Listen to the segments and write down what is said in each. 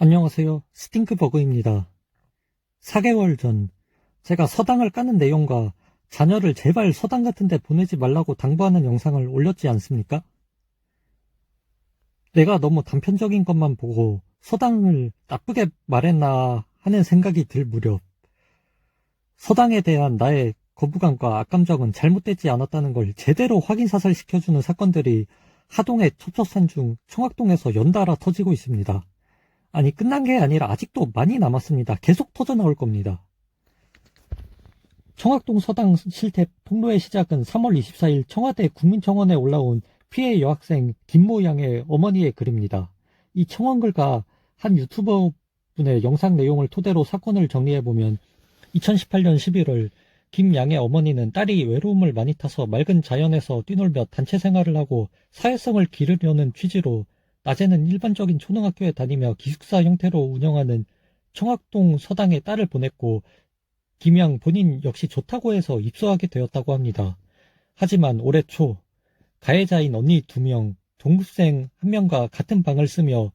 안녕하세요. 스팅크버그입니다. 4개월 전 제가 서당을 까는 내용과 자녀를 제발 서당 같은 데 보내지 말라고 당부하는 영상을 올렸지 않습니까? 내가 너무 단편적인 것만 보고 서당을 나쁘게 말했나 하는 생각이 들 무렵 서당에 대한 나의 거부감과 악감정은 잘못되지 않았다는 걸 제대로 확인사살시켜주는 사건들이 하동의 첩첩산 중 청학동에서 연달아 터지고 있습니다. 아니, 끝난 게 아니라 아직도 많이 남았습니다. 계속 터져나올 겁니다. 청학동 서당 실태 폭로의 시작은 3월 24일 청와대 국민청원에 올라온 피해 여학생 김모 양의 어머니의 글입니다. 이 청원글과 한 유튜버 분의 영상 내용을 토대로 사건을 정리해보면 2018년 11월 김 양의 어머니는 딸이 외로움을 많이 타서 맑은 자연에서 뛰놀며 단체 생활을 하고 사회성을 기르려는 취지로 낮에는 일반적인 초등학교에 다니며 기숙사 형태로 운영하는 청학동 서당에 딸을 보냈고 김양 본인 역시 좋다고 해서 입소하게 되었다고 합니다. 하지만 올해 초 가해자인 언니 2명, 동급생 1명과 같은 방을 쓰며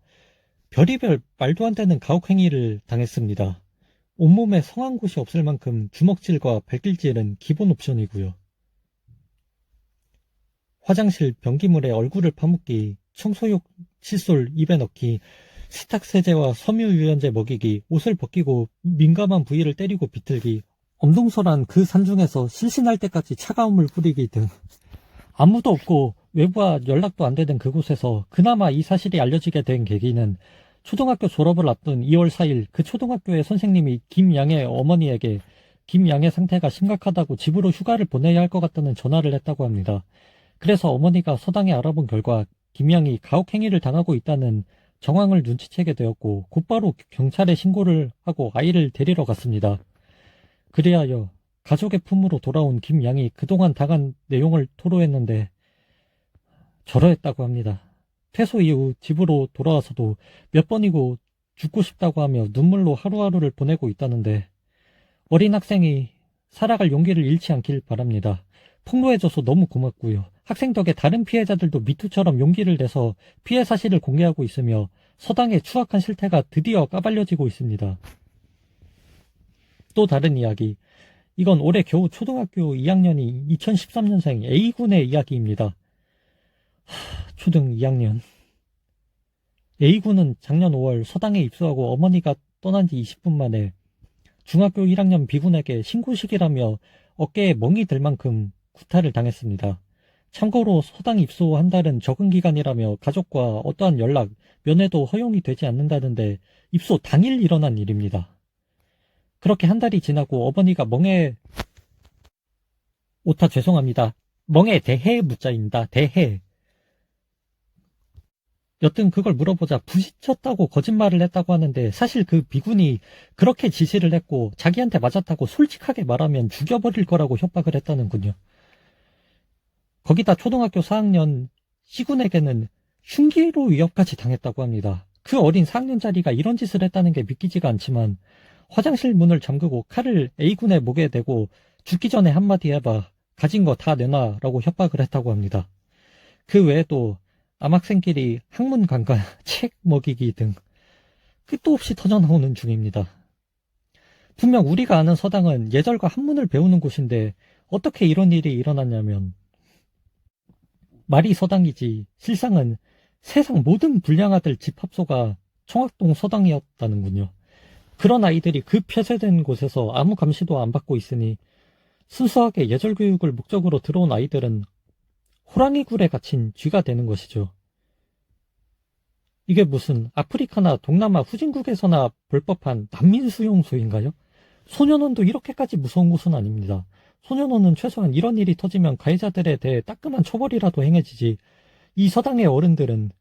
별의별 말도 안 되는 가혹행위를 당했습니다. 온몸에 성한 곳이 없을 만큼 주먹질과 발길질은 기본 옵션이고요. 화장실 변기물에 얼굴을 파묻기, 청소용 칫솔 입에 넣기, 세탁 세제와 섬유유연제 먹이기, 옷을 벗기고 민감한 부위를 때리고 비틀기, 엄동설한 그 산중에서 실신할 때까지 차가움을 뿌리기 등 아무도 없고 외부와 연락도 안 되는 그곳에서 그나마 이 사실이 알려지게 된 계기는 초등학교 졸업을 앞둔 2월 4일 그 초등학교의 선생님이 김양의 어머니에게 김양의 상태가 심각하다고 집으로 휴가를 보내야 할 것 같다는 전화를 했다고 합니다. 그래서 어머니가 서당에 알아본 결과 김양이 가혹행위를 당하고 있다는 정황을 눈치채게 되었고 곧바로 경찰에 신고를 하고 아이를 데리러 갔습니다. 그리하여 가족의 품으로 돌아온 김양이 그동안 당한 내용을 토로했는데 절호했다고 합니다. 퇴소 이후 집으로 돌아와서도 몇 번이고 죽고 싶다고 하며 눈물로 하루하루를 보내고 있다는데 어린 학생이 살아갈 용기를 잃지 않길 바랍니다. 폭로해줘서 너무 고맙고요. 학생 덕에 다른 피해자들도 미투처럼 용기를 내서 피해 사실을 공개하고 있으며 서당의 추악한 실태가 드디어 까발려지고 있습니다. 또 다른 이야기. 이건 올해 겨우 초등학교 2학년이 2013년생 A군의 이야기입니다. 초등 2학년. A군은 작년 5월 서당에 입소하고 어머니가 떠난 지 20분 만에 중학교 1학년 B군에게 신고식이라며 어깨에 멍이 들 만큼 구타를 당했습니다. 참고로 서당 입소 한 달은 적응 기간이라며 가족과 어떠한 연락, 면회도 허용이 되지 않는다는데 입소 당일 일어난 일입니다. 그렇게 한 달이 지나고 어머니가 오타 죄송합니다. 멍에 대해 묻자입니다. 대해. 여튼 그걸 물어보자 부딪혔다고 거짓말을 했다고 하는데 사실 그 비군이 그렇게 지시를 했고 자기한테 맞았다고 솔직하게 말하면 죽여버릴 거라고 협박을 했다는군요. 거기다 초등학교 4학년 C군에게는 흉기로 위협까지 당했다고 합니다. 그 어린 4학년짜리가 이런 짓을 했다는 게 믿기지가 않지만 화장실 문을 잠그고 칼을 A군의 목에 대고 죽기 전에 한마디 해봐. 가진 거 다 내놔 라고 협박을 했다고 합니다. 그 외에도 남학생끼리 학문 강간, 책 먹이기 등 끝도 없이 터져나오는 중입니다. 분명 우리가 아는 서당은 예절과 학문을 배우는 곳인데 어떻게 이런 일이 일어났냐면 말이 서당이지 실상은 세상 모든 불량 아들 집합소가 청학동 서당이었다는군요. 그런 아이들이 그 폐쇄된 곳에서 아무 감시도 안 받고 있으니 순수하게 예절 교육을 목적으로 들어온 아이들은 호랑이 굴에 갇힌 쥐가 되는 것이죠. 이게 무슨 아프리카나 동남아 후진국에서나 볼 법한 난민 수용소인가요? 소년원도 이렇게까지 무서운 곳은 아닙니다. 소년원은 최소한 이런 일이 터지면 가해자들에 대해 따끔한 처벌이라도 행해지지. 이 서당의 어른들은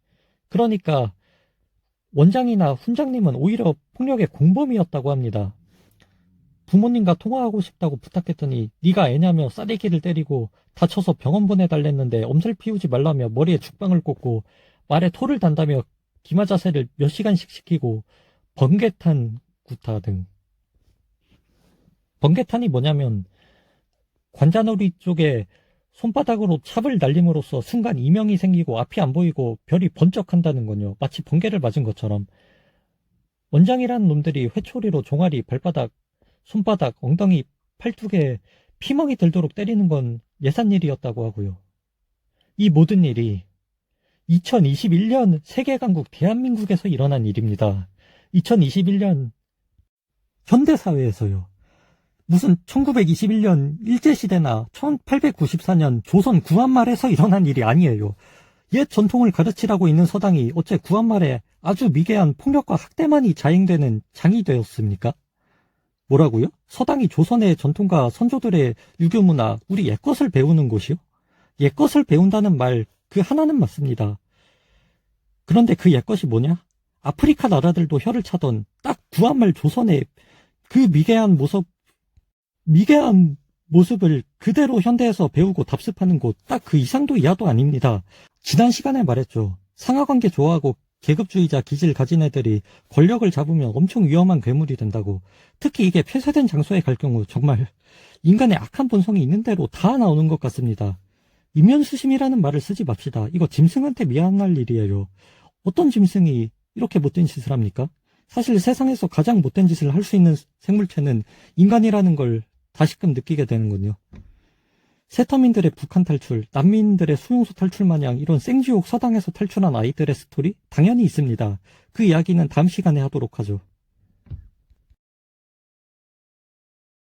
그러니까 원장이나 훈장님은 오히려 폭력의 공범이었다고 합니다. 부모님과 통화하고 싶다고 부탁했더니 네가 애냐며 싸대기를 때리고 다쳐서 병원 보내달랬는데 엄살 피우지 말라며 머리에 죽방을 꽂고 말에 토를 단다며 기마 자세를 몇 시간씩 시키고 번개탄 구타 등. 번개탄이 뭐냐면 관자놀이 쪽에 손바닥으로 찹을 날림으로써 순간 이명이 생기고 앞이 안 보이고 별이 번쩍한다는 거요. 마치 번개를 맞은 것처럼. 원장이라는 놈들이 회초리로 종아리, 발바닥, 손바닥, 엉덩이, 팔뚝에 피멍이 들도록 때리는 건 예산일이었다고 하고요. 이 모든 일이 2021년 세계강국 대한민국에서 일어난 일입니다. 2021년 현대사회에서요. 무슨 1921년 일제시대나 1894년 조선 구한말에서 일어난 일이 아니에요. 옛 전통을 가르치라고 있는 서당이 어째 구한말에 아주 미개한 폭력과 학대만이 자행되는 장이 되었습니까? 뭐라고요? 서당이 조선의 전통과 선조들의 유교문화, 우리 옛것을 배우는 곳이요? 옛것을 배운다는 말 그 하나는 맞습니다. 그런데 그 옛것이 뭐냐? 아프리카 나라들도 혀를 차던 딱 구한말 조선의 그 미개한 모습을 그대로 현대에서 배우고 답습하는 곳, 딱 그 이상도 이하도 아닙니다. 지난 시간에 말했죠. 상하관계 좋아하고 계급주의자 기질 가진 애들이 권력을 잡으면 엄청 위험한 괴물이 된다고. 특히 이게 폐쇄된 장소에 갈 경우 정말 인간의 악한 본성이 있는 대로 다 나오는 것 같습니다. 이면수심이라는 말을 쓰지 맙시다. 이거 짐승한테 미안할 일이에요. 어떤 짐승이 이렇게 못된 짓을 합니까? 사실 세상에서 가장 못된 짓을 할 수 있는 생물체는 인간이라는 걸 다시금 느끼게 되는군요. 세터민들의 북한 탈출, 난민들의 수용소 탈출 마냥 이런 생지옥 서당에서 탈출한 아이들의 스토리? 당연히 있습니다. 그 이야기는 다음 시간에 하도록 하죠.